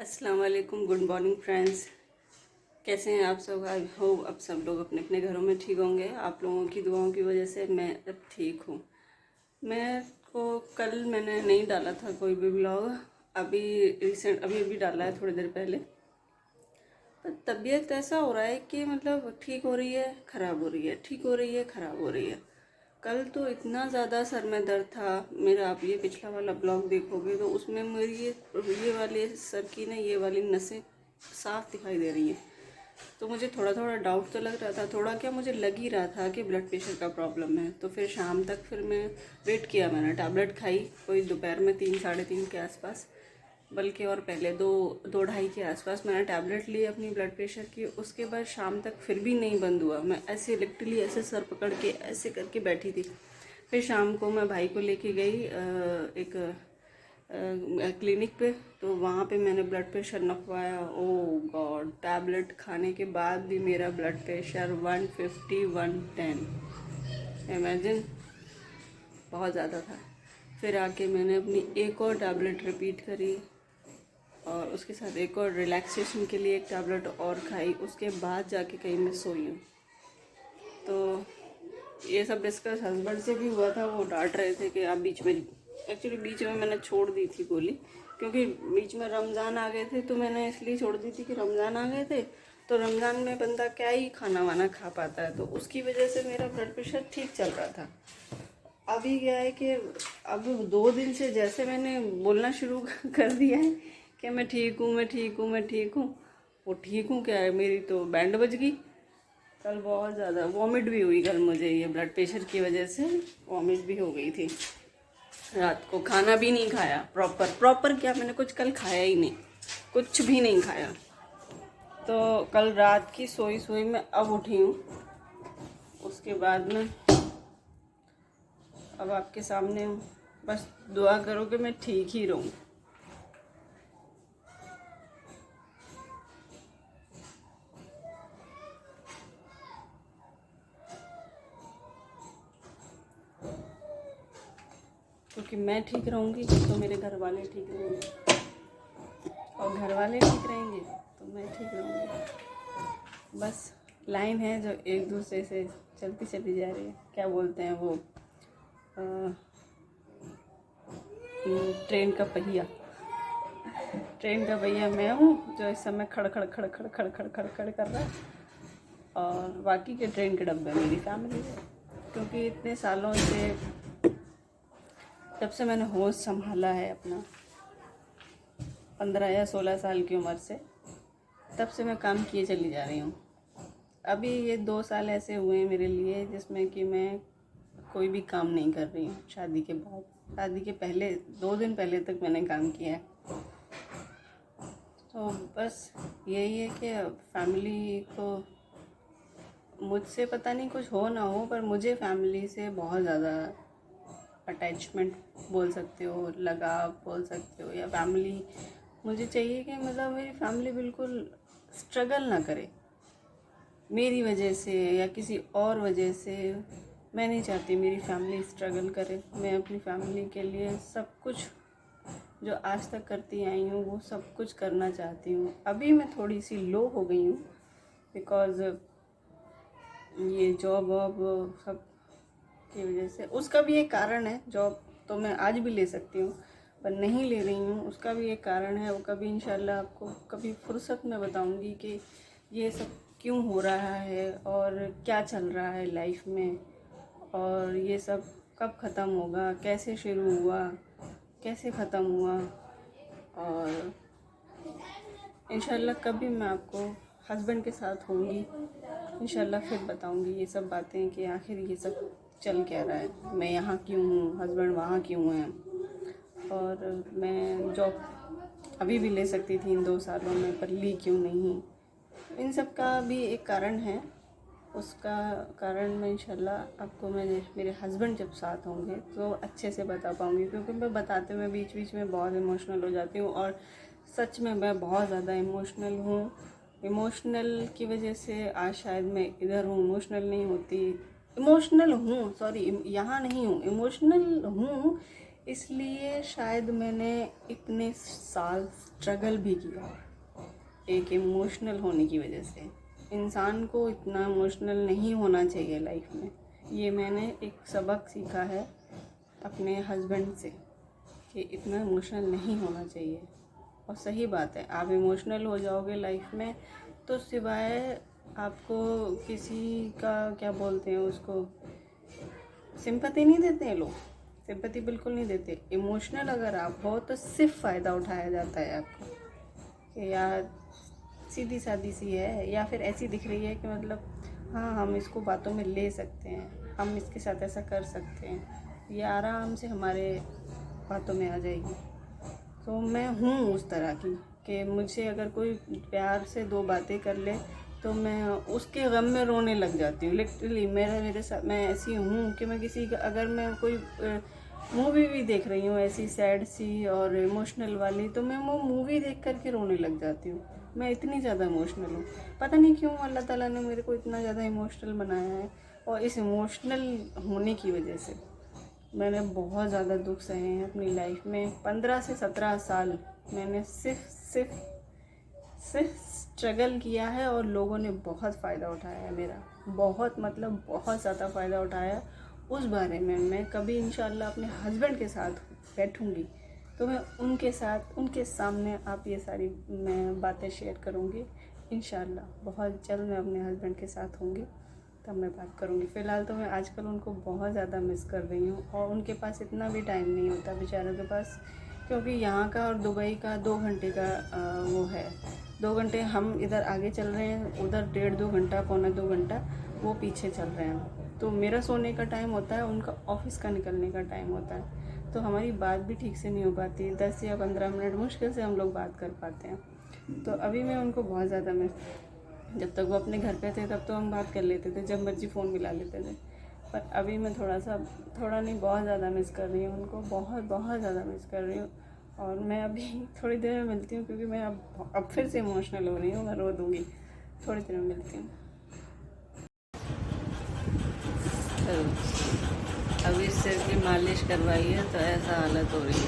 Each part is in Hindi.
अस्सलाम वालेकुम, गुड मॉर्निंग फ्रेंड्स। कैसे हैं आप सब? आई होप अब सब लोग अपने अपने घरों में ठीक होंगे। आप लोगों की दुआओं की वजह से मैं अब ठीक हूँ। मैं को कल मैंने नहीं डाला था कोई भी ब्लॉग, अभी डाला है थोड़ी देर पहले। पर तबीयत ऐसा हो रहा है कि मतलब ठीक हो रही है, ख़राब हो रही है, ठीक हो रही है, ख़राब हो रही है। कल तो इतना ज़्यादा सर में दर्द था मेरा। आप ये पिछला वाला ब्लॉग देखोगे तो उसमें मेरी ये वाले सर की ना ये वाली नसें साफ दिखाई दे रही हैं। तो मुझे थोड़ा थोड़ा डाउट तो लग रहा था, थोड़ा क्या मुझे लग ही रहा था कि ब्लड प्रेशर का प्रॉब्लम है। तो फिर शाम तक फिर मैं वेट किया, मैंने टैबलेट खाई कोई दोपहर में 3 साढ़े 3 के आसपास, बल्कि और पहले 2 2 ढाई के आसपास मैंने टैबलेट ली अपनी ब्लड प्रेशर की। उसके बाद शाम तक फिर भी नहीं बंद हुआ। मैं ऐसे लिटरली ऐसे सर पकड़ के ऐसे करके बैठी थी। फिर शाम को मैं भाई को लेके गई एक क्लिनिक पे, तो वहाँ पे मैंने ब्लड प्रेशर नपवाया। ओ गॉड, टैबलेट खाने के बाद भी मेरा ब्लड प्रेशर 150 110। इमेजिन, बहुत ज़्यादा था। फिर आके मैंने अपनी एक और टैबलेट रिपीट करी और उसके साथ एक और रिलैक्सेशन के लिए एक टैबलेट और खाई। उसके बाद जाके कहीं मैं सोई हूँ। तो ये सब डिस्कस हस्बैंड से भी हुआ था। वो डांट रहे थे कि आप बीच में मैंने छोड़ दी थी गोली, क्योंकि बीच में रमज़ान आ गए थे। तो मैंने इसलिए छोड़ दी थी कि रमज़ान आ गए थे, तो रमज़ान में बंदा क्या ही खाना वाना खा पाता है। तो उसकी वजह से मेरा ब्लड प्रेशर ठीक चल रहा था। अभी क्या है कि अब 2 दिन से जैसे मैंने बोलना शुरू कर दिया है कि मैं ठीक हूँ, मैं ठीक हूँ, मैं ठीक हूँ। वो ठीक हूँ क्या है, मेरी तो बैंड बज गई। कल बहुत ज़्यादा वॉमिट भी हुई। कल मुझे ये ब्लड प्रेशर की वजह से वॉमिट भी हो गई थी। रात को खाना भी नहीं खाया प्रॉपर क्या, मैंने कुछ कल खाया ही नहीं, कुछ भी नहीं खाया। तो कल रात की सोई सोई में अब उठी हूँ। उसके बाद में अब आपके सामने हूँ। बस दुआ करो कि मैं ठीक ही रहूँ। क्योंकि मैं ठीक रहूँगी तो मेरे घर वाले ठीक रहेंगे, और घर वाले ठीक रहेंगे तो मैं ठीक रहूँगी। बस लाइन है जो एक दूसरे से चलती चली जा रही है। क्या बोलते हैं वो, ट्रेन का पहिया। ट्रेन का पहिया मैं हूँ जो इस समय खड़ खड़ खड़ खड़ खड़ खड़ खड़ खड़ कर रहा है, और बाकी के ट्रेन के डब्बे मेरी फैमिली है। क्योंकि इतने सालों से, जब से मैंने होश संभाला है अपना 15 या 16 साल की उम्र से, तब से मैं काम किए चली जा रही हूँ। अभी ये 2 साल ऐसे हुए हैं मेरे लिए जिसमें कि मैं कोई भी काम नहीं कर रही हूँ। शादी के बाद, शादी के पहले 2 दिन पहले तक मैंने काम किया है। तो बस यही है कि फैमिली को, मुझसे पता नहीं कुछ हो ना हो, पर मुझे फैमिली से बहुत ज़्यादा अटैचमेंट बोल सकते हो, लगाव बोल सकते हो, या फैमिली मुझे चाहिए कि मतलब मेरी फैमिली बिल्कुल स्ट्रगल ना करे मेरी वजह से या किसी और वजह से। मैं नहीं चाहती मेरी फैमिली स्ट्रगल करे। मैं अपनी फैमिली के लिए सब कुछ जो आज तक करती आई हूँ वो सब कुछ करना चाहती हूँ। अभी मैं थोड़ी सी लो हो गई हूँ बिकॉज़ ये जॉब वॉब सब की वजह से। उसका भी एक कारण है, जॉब तो मैं आज भी ले सकती हूँ पर नहीं ले रही हूँ, उसका भी एक कारण है। वो कभी इंशाल्लाह आपको कभी फुर्सत में बताऊँगी कि ये सब क्यों हो रहा है और क्या चल रहा है लाइफ में, और ये सब कब ख़त्म होगा, कैसे शुरू हुआ, कैसे ख़त्म हुआ। और इंशाल्लाह कभी मैं आपको हस्बैंड के साथ होंगी इंशाल्लाह फिर बताऊंगी ये सब बातें कि आखिर ये सब चल क्या रहा है, मैं यहाँ क्यों हूँ, हस्बैंड वहाँ क्यों हैं, और मैं जॉब अभी भी ले सकती थी इन 2 सालों में पर ली क्यों नहीं। इन सब का भी एक कारण है। उसका कारण मैं इंशाल्लाह आपको मेरे हस्बैंड जब साथ होंगे तो अच्छे से बता पाऊँगी, क्योंकि मैं बताते में बीच बीच में बहुत इमोशनल हो जाती हूँ। और सच में मैं बहुत ज़्यादा इमोशनल हूँ। इमोशनल की वजह से आज शायद मैं इधर हूँ, इमोशनल हूँ, सॉरी यहाँ नहीं हूँ, इमोशनल हूँ इसलिए शायद मैंने इतने साल स्ट्रगल भी किया, एक इमोशनल होने की वजह से। इंसान को इतना इमोशनल नहीं होना चाहिए लाइफ में। ये मैंने एक सबक सीखा है अपने हस्बैंड से कि इतना इमोशनल नहीं होना चाहिए। और सही बात है, आप इमोशनल हो जाओगे लाइफ में तो सिवाय आपको किसी का क्या बोलते हैं उसको, सिंपैथी नहीं देते हैं लोग, सिंपैथी बिल्कुल नहीं देते। इमोशनल अगर आप हो तो सिर्फ फ़ायदा उठाया जाता है आपका कि यार सीधी सादी सी है, या फिर ऐसी दिख रही है कि मतलब हाँ हम इसको बातों में ले सकते हैं, हम इसके साथ ऐसा कर सकते हैं, ये आराम से हमारे बातों में आ जाएगी। तो मैं हूँ उस तरह की कि मुझे अगर कोई प्यार से दो बातें कर ले तो मैं उसके गम में रोने लग जाती हूँ। लिटरली मेरे साथ मैं ऐसी हूँ कि मैं किसी का, अगर मैं कोई मूवी भी देख रही हूँ ऐसी सैड सी और इमोशनल वाली, तो मैं वो मूवी देख कर के रोने लग जाती हूँ। मैं इतनी ज़्यादा इमोशनल हूँ, पता नहीं क्यों अल्लाह ताला ने मेरे को इतना ज़्यादा इमोशनल बनाया है। और इस इमोशनल होने की वजह से मैंने बहुत ज़्यादा दुख सहे हैं अपनी लाइफ में। 15 से 17 साल मैंने सिर्फ स्ट्रगल किया है और लोगों ने बहुत फ़ायदा उठाया है मेरा, बहुत मतलब बहुत ज़्यादा फ़ायदा उठाया। उस बारे में मैं कभी इंशाल्लाह अपने हस्बैंड के साथ बैठूंगी तो मैं उनके साथ, उनके सामने आप ये सारी मैं बातें शेयर करूंगी इंशाल्लाह। बहुत जल्द मैं अपने हस्बैंड के साथ होंगी तब मैं बात करूंगी। फ़िलहाल तो मैं आजकल उनको बहुत ज़्यादा मिस कर रही हूँ और उनके पास इतना भी टाइम नहीं होता बेचारों के पास, क्योंकि यहाँ का और दुबई का 2 घंटे का वो है। 2 घंटे हम इधर आगे चल रहे हैं, उधर 1.5-2 घंटा, पौना 2 घंटा वो पीछे चल रहे हैं। तो मेरा सोने का टाइम होता है, उनका ऑफिस का निकलने का टाइम होता है, तो हमारी बात भी ठीक से नहीं हो पाती। 10 या 15 मिनट मुश्किल से हम लोग बात कर पाते हैं। तो अभी मैं उनको बहुत ज़्यादा मिस, जब तक वो अपने घर पे थे तब तो हम बात कर लेते थे, जब मर्जी फ़ोन मिला लेते थे। पर अभी मैं थोड़ा नहीं बहुत ज़्यादा मिस कर रही हूँ उनको, बहुत ज़्यादा मिस कर रही हूँ। और मैं अभी थोड़ी देर में मिलती हूँ, क्योंकि मैं अब फिर से इमोशनल हो रही हूँ, मैं रो दूँगी। थोड़ी देर में मिलती हूँ। अभी सिर की मालिश करवाई है तो ऐसा हालत हो रही है,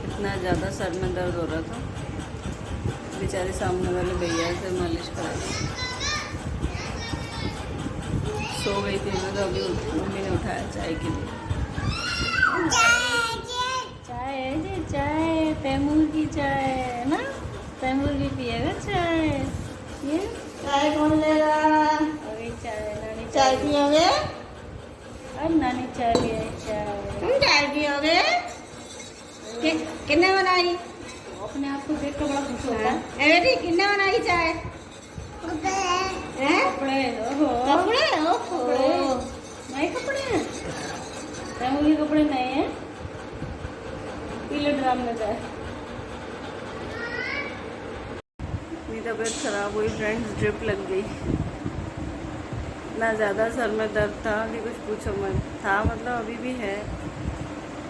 इतना ज़्यादा सर में दर्द हो रहा था। बेचारे सामने वाले भैया से मालिश कराई, सो गई थी मैं, तो अभी मम्मी ने उठाया चाय के लिए। चाय तैमूर की चाय है ना, तैमूर भी पिएगा चाय। ये चाय कौन लेगा? अभी चाय नानी चाय पियोगे? अब नानी चाय ले आई। चाय तुम चाय पियोगे? किन्ने बनाई? अपने आप को देख कर बड़ा खुश होता है। बेटी किन्ने बनाई चाय? कपड़े ओहो, कपड़े? ओहो, नए कपड़े हैं, तैमूर के कपड़े नए हैं, पीले ड्राम में जाए। मेरी तबीयत ख़राब हुई फ्रेंड्स, ड्रिप लग गई। इतना ज़्यादा सर में दर्द था कि कुछ पूछो मत, था मतलब अभी भी है,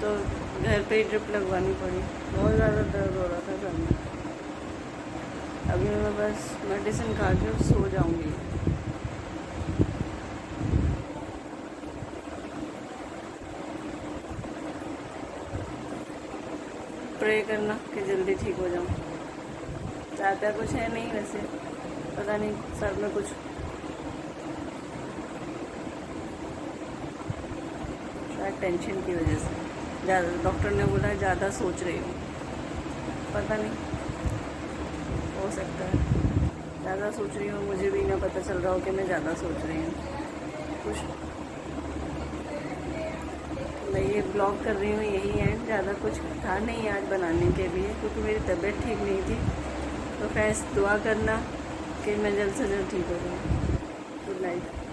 तो घर पे ही ड्रिप लगवानी पड़ी। बहुत ज़्यादा दर्द हो रहा था सर में। अभी मैं बस मेडिसिन खा के सो जाऊँगी। प्रे करना कि जल्दी ठीक हो जाऊँ। ज़्यादा कुछ है नहीं वैसे, पता नहीं सर में कुछ शायद टेंशन की वजह से ज़्यादा, डॉक्टर ने बोला ज़्यादा सोच रही हूँ, पता नहीं, हो सकता है ज़्यादा सोच रही हूँ, मुझे भी ना पता चल रहा हो कि मैं ज़्यादा सोच रही हूँ कुछ। मैं ये ब्लॉग कर रही हूँ, यही है, ज़्यादा कुछ था नहीं आज बनाने के लिए, क्योंकि मेरी तबीयत ठीक नहीं थी। तो फ्रेंड्स दुआ करना कि मैं जल्द से जल्द ठीक हो जाऊँ। Good night.